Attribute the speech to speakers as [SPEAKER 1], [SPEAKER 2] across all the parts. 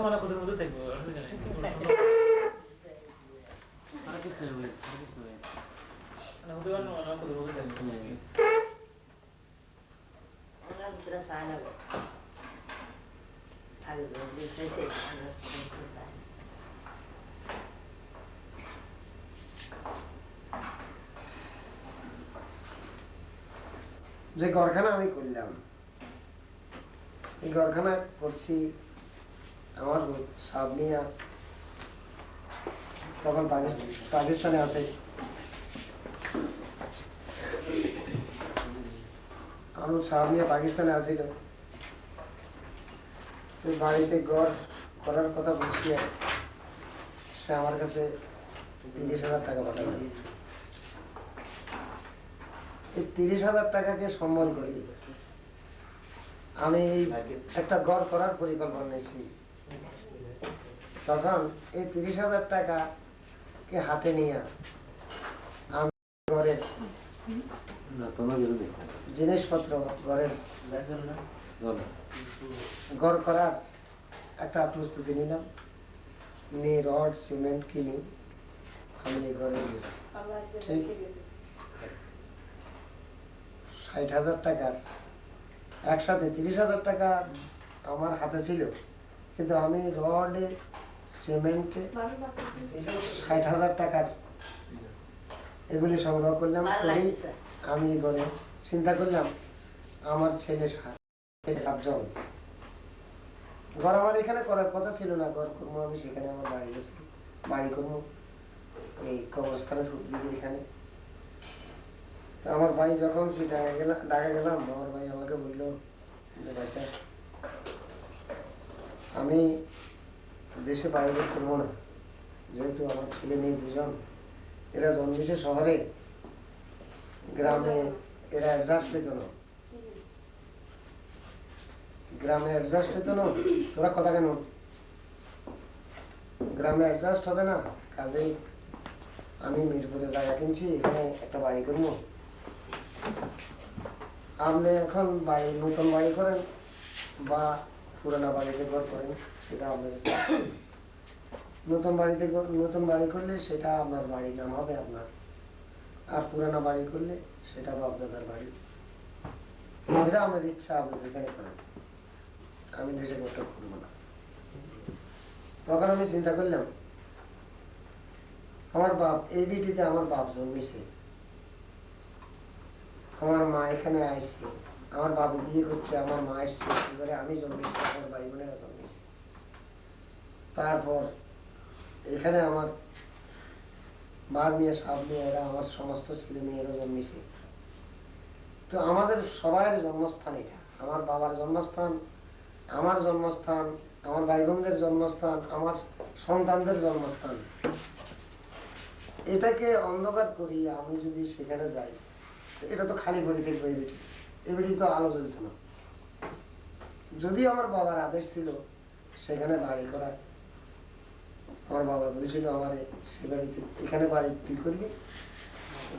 [SPEAKER 1] mana kudu kudu tegu, anak kudu kan mana kudu kudu tegu. Anak kudu sana. Aduh, dia selesai.
[SPEAKER 2] যে ঘরখানা আমি করলাম, এই ঘরখানা করছি আমার সাবনিয়া তখন পাকিস্তানে আছে। আমার সাবনিয়া পাকিস্তানে আছিল, বাড়িতে ঘর করার কথা বলছি, সে আমার কাছে 30,000 টাকা পাঠাবে। এই 30,000 টাকাকে সম্বল করি আমি একটা ঘর করার পরিকল্পনা নিয়েছি। তখন এই 30,000 টাকাকে হাতে নিয়ে আমি ঘরের জিনিসপত্র ঘর করার একটা প্রস্তুতি নিলাম, নিয়ে রড সিমেন্ট কিনি আমি এই ঘরে 60,000 টাকার একসাথে 30,000 টাকা আমার হাতে ছিল, কিন্তু আমি রডে সিমেন্টে 60,000 টাকার এগুলি সংগ্রহ করলাম। আমি ঘরে চিন্তা করলাম আমার ছেলে 7জন, ঘর আমার এখানে করার কথা ছিল না, ঘর করবো আমি সেখানে, আমার বাড়ি গেছি, বাড়ি করবো এই কবরস্থানের দিকে এখানে। আমার ভাই যখন ঢাকা গেলাম, আমার ভাই আমাকে বললো আমি দেশে বাড়ি করবো না, যেহেতু আমার ছেলে মেয়ে 2জন, এরা জন্মেছে শহরে, গ্রামে এরা অ্যাডজাস্ট পেত না, গ্রামে অ্যাডজাস্ট পেত না। তোরা কথা কেন, গ্রামে অ্যাডজাস্ট হবে না, কাজেই আমি মিরপুরে জায়গা কিনছি, এখানে একটা বাড়ি করবো। আপনি এখন নতুন বাড়ি করেন বা পুরানা বাড়িতে ঘর করেন, সেটা আপনি নতুন বাড়ি করলে সেটা আপনার বাড়ির নাম হবে আপনার, আর পুরানা বাড়ি করলে সেটা বাপদাদার বাড়ি। এটা আমার ইচ্ছা, আপনি যেখানে করেন, আমি দেশে ঘরটা করবো না। তখন আমি চিন্তা করলাম আমার বাপ এই বিটিতে আমার বাপ জন্মেছে, আমার মা এখানে আসছে, আমার বাবু বিয়ে করছে, আমার মা এসছে, এবারে আমি জন্মেছি, আমার ভাই বোনেরা জন্মেছে। তারপর এখানে আমার মা মেয়ে সাব মেয়েরা, আমার সমস্ত ছেলে মেয়েরা জন্মেছে। তো আমাদের সবার জন্মস্থান এটা, আমার বাবার জন্মস্থান, আমার জন্মস্থান, আমার ভাই বোনদের জন্মস্থান, আমার সন্তানদের জন্মস্থান। এটাকে অন্ধকার করি আমি যদি সেখানে যাই, এটা তো খালি পড়ে থাকবে, এই বেটি তো আলো জ্বলত না। যদিও আমার বাবার আদেশ ছিল সেখানে বাড়ি করার, আমার বাবা বলেছিল আমার সে বাড়িতে, এখানে বাড়ি তুই করবি,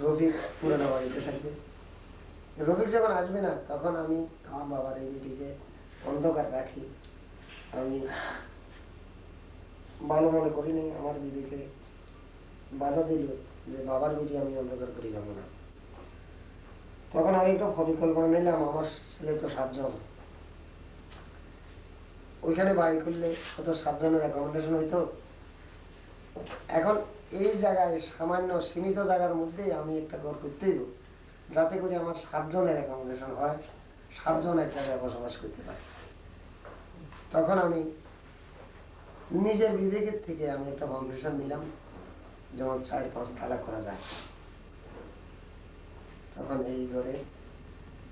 [SPEAKER 2] রফিক পুরানো বাড়িতে থাকবে। রফিক যখন আসবে না তখন আমি আমার বাবার এই বেটিকে অন্ধকার রাখি, আমি ভালো মনে করিনি। আমার বিবেকে বাধা দিল যে বাবার বেটি আমি অন্ধকার করে যাবো না। তখন আমি একটা পরিকল্পনা নিলাম, আমার ছেলে তো 7জন, ওইখানে বাড়ি করলে কত 7জনের অ্যাকোমোডেশন হইতো। এখন এই জায়গায় সামান্য সীমিত জায়গার মধ্যে আমি একটা ঘর করতেই, যাতে করে আমার 7জনের অ্যাকোমোডেশন হয়, 7জন এক জায়গায় বসবাস করতে পারে। তখন আমি নিজের বিবেকের থেকে আমি একটা ফাউন্ডেশন দিলাম, যেমন 4-5 তালা করা যায়। তখন এই ঘরে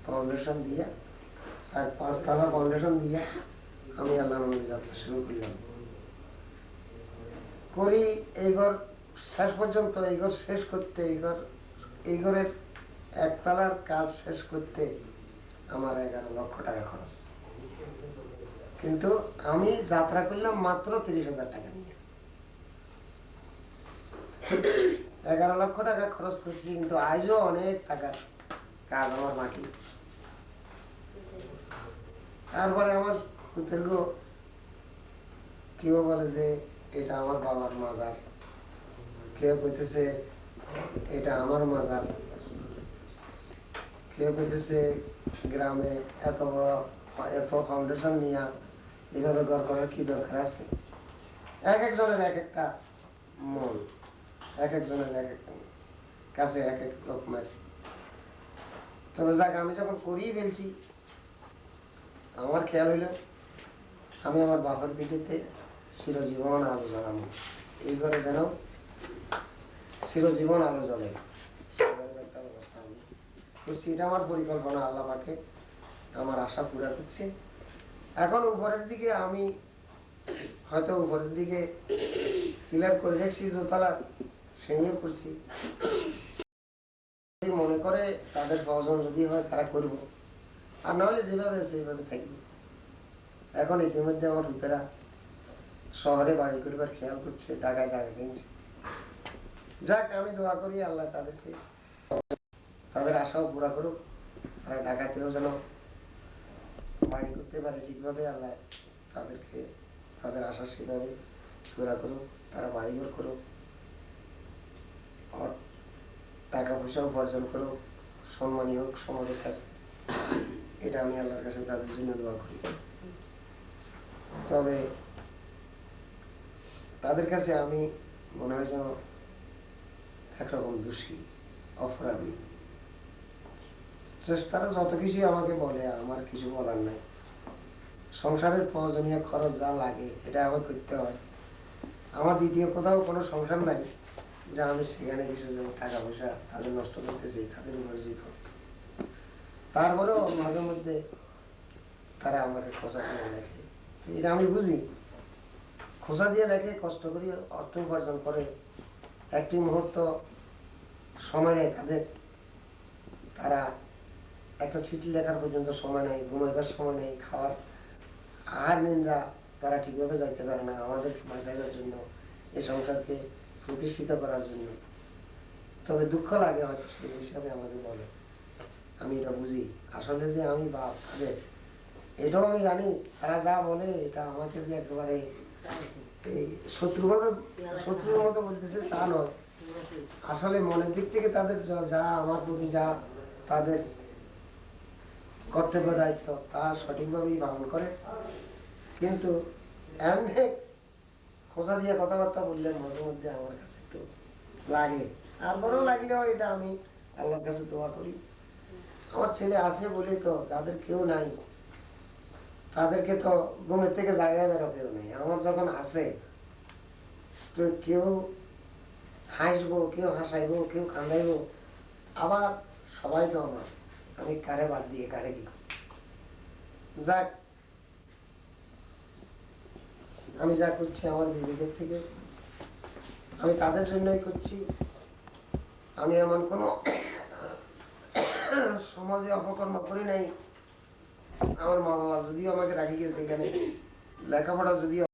[SPEAKER 2] ফাউন্ডেশন দিয়ে 4-5 তালা ফাউন্ডেশন দিয়ে আমি আল্লাহর নামে যাত্রা শুরু করলাম। করি এই ঘর শেষ পর্যন্ত, এই ঘর শেষ করতে, এই ঘরের একতলার কাজ শেষ করতে আমার 11 লক্ষ টাকা খরচ, কিন্তু আমি যাত্রা করলাম মাত্র 30,000 টাকা নিয়ে। 11 লক্ষ টাকা খরচ করছি, কিন্তু আজও অনেক টাকার কাজ আমার বাকি। তারপরে আমার পুত্রগ কেউ বলে যে এটা আমার বাবার মাজার, কেউ কইতেছে এটা আমার মাজার, কেউ কইতেছে গ্রামে এত বড় এত ফাউন্ডেশন নিয়ে এভাবে ঘর করার কি দরকার আছে। এক একজনের এক একটা মন, এক একজনের এক এক কাছে এক এক রকমের। তবে যাক, আমি যখন করিয়ে ফেলছি, আমার খেয়াল হইল আমি আমার বাবার পিঠেতে চিরজীবন আলো জ্বালাবো, এই ঘরে যেন চিরজীবন আলো জ্বলে, একটা ব্যবস্থা আমি করছি। এটা আমার পরিকল্পনা, আল্লাহ পাকে আমার আশা পুরা করছে। এখন উপরের দিকে আমি হয়তো উপরের দিকে ক্লিয়ার করে দেখছি, দোতলা সেঙ্গেও করছি। মনে করে তাদের প্রয়োজন যদি হয় তারা করবো, আর নাহলে যেভাবে সেইভাবে থাকবে। এখন ইতিমধ্যে আমার লোকেরা শহরে বাড়ি করবার খেয়াল করছে, টাকায় জায়গা কিনছে। যাক, আমি দোয়া করি আল্লাহ তাদেরকে তাদের আশাও পুরা করুক, আর ঢাকাতেও যেন বাড়ি করতে পারে ঠিকভাবে। আল্লাহ তাদেরকে তাদের আশা সেভাবে পুরা করুক, তারা বাড়িঘর করুক, টাকা পয়সা উপার্জন করুক, সম্মানী হোক সমাজের কাছে। এটা আমি আল্লাহর কাছে তাদের জন্য দোয়া করি। তবে তাদের কাছে আমি মনে হয় যেন একরকম দোষী, অপরাধী। তারা যত কিছু আমাকে বলে, আমার কিছু বলার নাই। সংসারের প্রয়োজনীয় খরচ যা লাগে এটা আমার করতে হয়। আমার দ্বিতীয় কোথাও কোনো সংসার নাই যে আমি সেখানে কিছু টাকা পয়সা তাদের নষ্ট করতেছি, তাদের মর্জিত। তারপরেও মাঝে মধ্যে তারা আমাকে খোঁচা দিয়ে লেখে, এটা আমি বুঝি। খোঁচা দিয়ে লেখে, কষ্ট করি অর্থ উপার্জন করে, একটি মুহূর্ত সময় নেই তাদের। তারা একটা চিঠি লেখার পর্যন্ত সময় নেই, ঘুমাইবার সময় নেই, খাওয়ার আহার নিন্দা তারা ঠিকভাবে যাইতে পারে না আমাদের বাঁচাইবার জন্য, এই সংসারকে প্রতিষ্ঠিত করার জন্য। তবে দুঃখ লাগে হয়তো সেই হিসাবে আমাদের বলে, আমি এটা বুঝি। আসলে যে আমি বাপ তাদের, এটাও আমি জানি। তারা যা বলে এটা আমাকে যে একেবারে এই শত্রুর মতো বলতেছে তা নয়। আসলে মনের দিক থেকে তাদের যা আমার প্রতি যা তাদের কর্তব্য দায়িত্ব তা সঠিকভাবেই পালন করে। কিন্তু এমনি খোঁচা দিয়ে কথাবার্তা বললে মাঝে মধ্যে আমার কাছে একটু লাগে। আর বড় লাগে না, এটা আমি আল্লাহর কাছে দোয়া করি। আমার ছেলে আছে বলে তো, যাদের কেউ নাই তাদেরকে তো ঘুমের থেকে জায়গায় বেরোতেও নেই। আমার যখন আছে তো কেউ হাসবো, কেউ হাসাইবো, কেউ কান্দাইবো, আবার সবাই তো আমার। আমি কারে বাদ দিয়ে কারে কি। যাক, আমি যা করছি আমার বিবেকের থেকে, আমি তাদের জন্যই করছি। আমি এমন কোন সমাজে অপকর্ম করি নাই। আমার মা বাবা যদিও আমাকে রাখি গেছে এখানে, লেখাপড়া যদিও